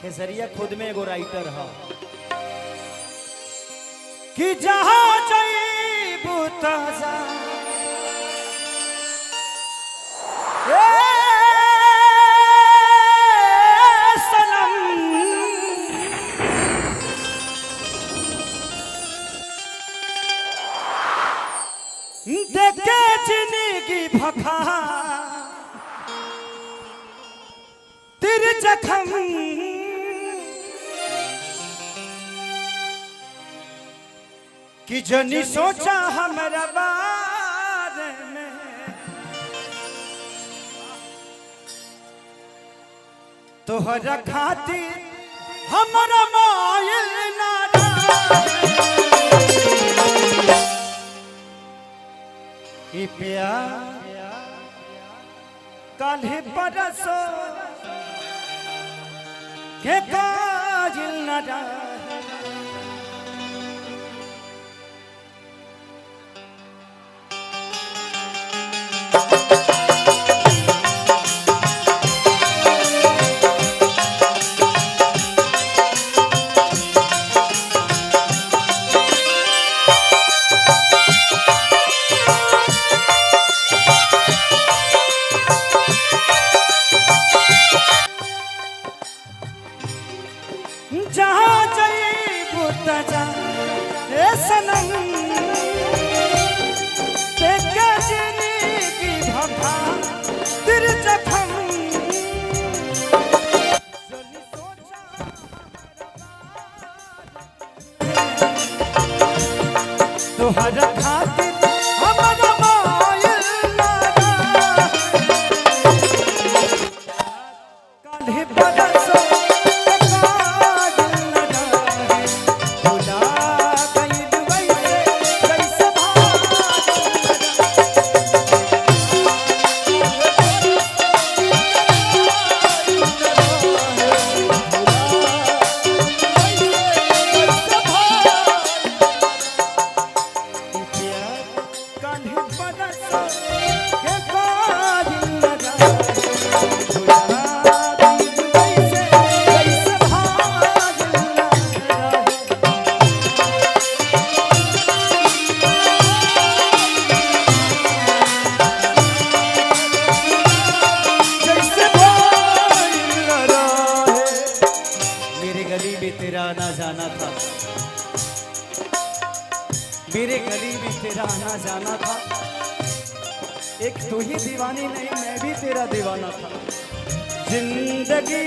खेसरिया खुद में एगो राइटर है कि जहाँ जईबू ताजा सनम देखे जिंदगी भखा तेरे जख्म कि जनी सोचा हमारा बारे में तोहरा खातिर हमारा मायल नारा ई प्यार काल्हे परसो के काजिल नारा जहाँ जईबू ताजा सनम देखे जिंदगी भखा तेरे जख्म तोहरा खातिर हमारा मायल नारा काल्हे परसो तेरा आना जाना था, मेरे गली में तेरा आना जाना था। एक तू ही दीवानी नहीं मैं भी तेरा दीवाना था। जिंदगी